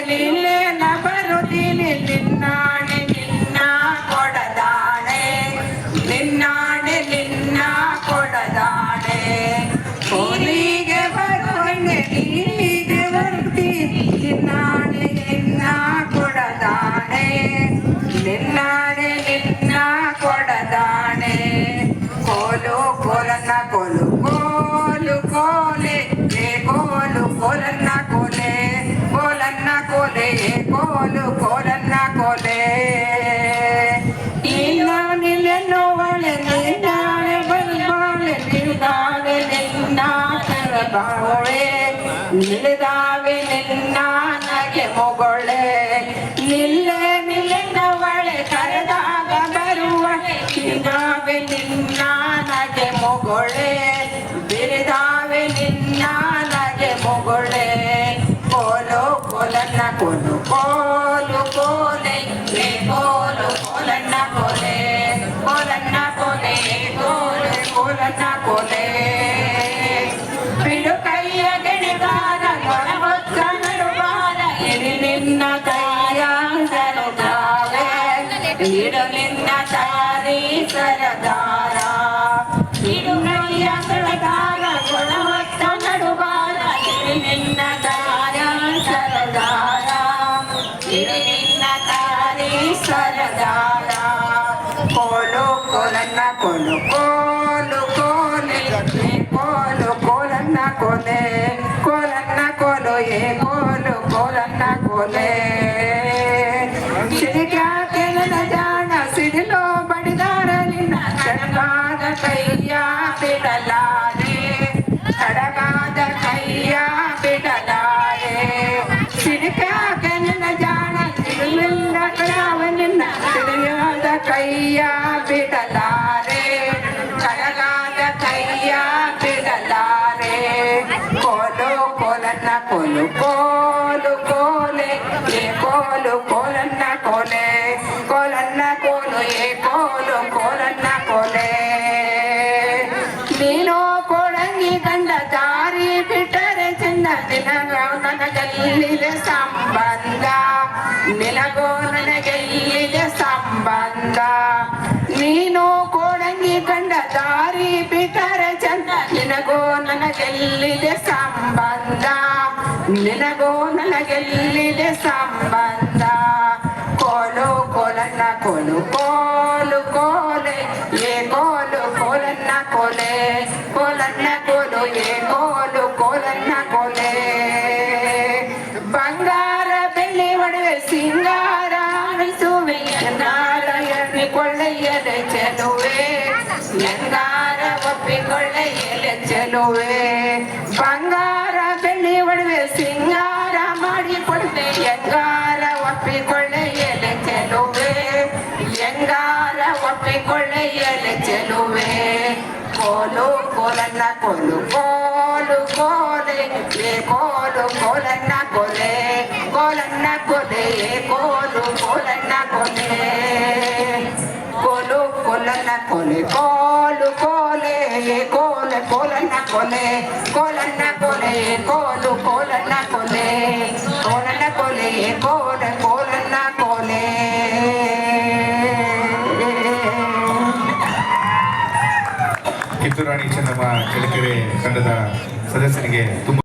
ನಿಲ್ಲೇನ ಬರುತ್ತೀನಿ ನಿನ್ನಾಣೆ ನಿನ್ನ ಕೊಡದಾಣೆ ನಿನ್ನಾಣೆ ನಿನ್ನ ಕೊಡದಾಣೆ ಕೋಲಿಗೆ ಬರುವಂಗೆ ನೀಗೆ ಬರ್ತೀನಿ ನಿನ್ನಾಣೆ ನಿನ್ನ ಕೊಡದಾಣೆ ನಿನ್ನಾಣೆ ನಿನ್ನ ಕೊಡದಾಣೆ ಕೋಲು ಕೋಲನ್ನ ಕೋಲು ಕೋಲು ಕೋಲೆ ಕೋಲು ಕೋಲನ್ನ ಕೋಲೆ ಕೋಲನ್ನ ಕೋಲೆ ಕೋಲು ಕೋಲನ್ನ ಕೋಲೆ ಇಲ್ಲ ನಿಲ್ಲೆನ್ನುವಳೆ ನಿನ್ನಾಳೆ ಬರ್ಬಾಳೆ ನಿಲ್ದಾಳೆ ನಿನ್ನ ಕರಬಾವಳೆ ನಿಲ್ದಾವೆ ನಿನ್ನ ನಗೆ ಮೊಗೊಳೆ ನಿಲ್ಲೆ ನಿಲ್ಲೆನ್ನವಳೆ ಕರೆದಾಗ ಬರುವಳೆ ನಿಲ್ದಾವೆ ನಿನ್ನ ನಗೆ ಮೊಗೊಳೆ ಬಿರಿದಾವೆ ನಿನ್ನ ನಗೆ ಮೊಗೊಳೆ ಕೋಲು ಕೋಲನ್ನ ಕೋಲು ಕೋಲು ಕೋಲೆ ಕೋಲು ಕೋಲನ್ನ ಕೋಲೆ ಕೋಲನ್ನ ಕೋಲೆ ಕೋಲು ಕೋಲನ್ನ ಕೋಲೆ ಬಿಡು ಕೈಯ ಗೆಣಗಾರ ಮೊಳ ಹೊತ್ತ ನಡುವಾರ ಇಡಿ ನಿನ್ನ ಕೈಯ ಸರದಾವೆ ಇಡು ನಿನ್ನ ತಾರಿ ಸರದಾರ ಇಡು ಕೈಯ ಸರದಾರ ಮೊಳ ಹೊತ್ತ ನಡುವಾರ ಇಡಿ ನಿನ್ನ ತಾರ ಸರದಾರ ಇಡು ನಿನ್ನ ತಾರಿ ಸರದಾರ ಕೋಲು ಕೋಲನ್ನ ಕೋಲು ಕೋಲು ಕೋಲೆ ಕೋಲು ಕೋಲನ್ನ ಕೋಲೆ ಕೋಲನ್ನ ಕೋಲು ಕೋಲು ಕೋಲನ್ನ ಕೋಲೆ ಸಿಡಿಕ್ಯಾಕೆ ನನ್ನ ಜಾಣ ಸಿಡಿಲೋ ಬಡಿದಾರ ನಿನ್ನ ಕಡಗಾದ ಕೈಯ ಬಿಡಲಾರೆ ಕಡಗಾದ ಕೈಯ ಬಿಡಲಾರೆ ಸಿಡಿಕ್ಯಾಕೆ ನನ್ನ ಜಾಣ ಸಿಡಿಲಿಲ್ಲ ಕಡಾವ ನಿನ್ನ ಸಿಡಿಯಾದ ಕೈಯ ಬಿಡಲಾರೆ ಕಡಗಾದ ಕೈಯ ಬಿಡಲಾರೆ ಕೋಲು ಕೋಲನ್ನ ಕೋಲು ಕೋಲು ಕೋಲೆ ಕೋಲು ಕೋಲನ್ನ ಕೋಲೆ ಕೋಲನ್ನ ಕೋಲು ಕೋಲು ಕೋಲನ್ನ ಕೋಲೆ ನೀನು ಕೊಡಂಗಿ ಗಂಡ ದಾರಿ ಬಿಟ್ಟರೆ ಚೆನ್ನ ನಿನಗ ನನಗೆಲ್ಲಿದೆ ಸಂಬಂಧ ನಿನಗೋ ನನಗೆಲ್ಲಿದೆ ಸಂಬಂಧ ನೀನು ಕೊಡಂಗಿ ಗಂಡ ದಾರಿ ಬಿಟ್ಟರೆ ಚಂದ ನಿನಗೋ ನನಗೆಲ್ಲಿದೆ ಸಂಬಂಧ ನಿನಗೋ ನನಗೆಲ್ಲಿದೆ ಸಂಬಂಧ ಕೋಲು ಕೋಲನ್ನ ಕೋಲು ಕೋಲು ಕೋಲೆ ಕೋಲು ಕೋಲನ್ನ ಕೋಲೆ ಕೋಲನ್ನ ಕೋಲು ಕೋಲು ಕೋಲನ್ನ ಕೋಲೆ ಬಂಗಾರ ಬೆಳ್ಳಿ ಒಡವೆ ಸಿಂಗಾರ ಅನಿಸುವೆ ಎಂಗಾರ ಎಣ್ಣಿಕೊಳ್ಳೆಯಲೆ ಚೆಲುವೆ ಎಂಗಾರ ಒಪ್ಪಿಕೊಳ್ಳೆಯಲೆ ಚೆಲುವೆ ಬಂಗಾರ ಬೆಳ್ಳಿ ಒಡವೆ ಸಿಂಗಾರ ಮಾಡಿ ಕೊಡುವೆ ಎಂಗಾರ ಒಪ್ಪಿಕೊಳ್ಳೆಯಲೆ ಚೆಲುವೆ ಎಂಗಾರ ಒಪ್ಪಿಕೊಳ್ಳೆಯಲೆ ಚೆಲುವೆ ಕೋಲು ಕೋಲನ್ನ ಕೋಲು ಕೋಲು ಕೋಲೆ ಕೋಲು ಕೋಲನ್ನ ಕೋಲೆ ಕೋಲನ್ನ ಕೋಲೆ ಕೋಲು ಕೋಲನ್ನ ಕೋಲೆ ಕೋಲು ಕೋಲನ್ನ ಕೋಲೆ ಕೋಲು ಕೋಲೆ ಕೋಲೆ ಕೋಲನ್ನ ಕೋಲೆ ಕೋಲನ್ನ ಕೋಲೆ ಕೋಲು ಕೋಲನ್ನ ಕೋಲೆ ಕೋಲನ್ನ ಕೋಲೆ ಕೋಲೆ ಕೋಲನ್ನ ಕೋಲೆ ಕಿತ್ತೂರು ರಾಣಿ ಚೆನ್ನಮ್ಮ ಚಳ್ಳಕೆರೆ ತಂಡದ ಸದಸ್ಯರಿಗೆ ತುಂಬ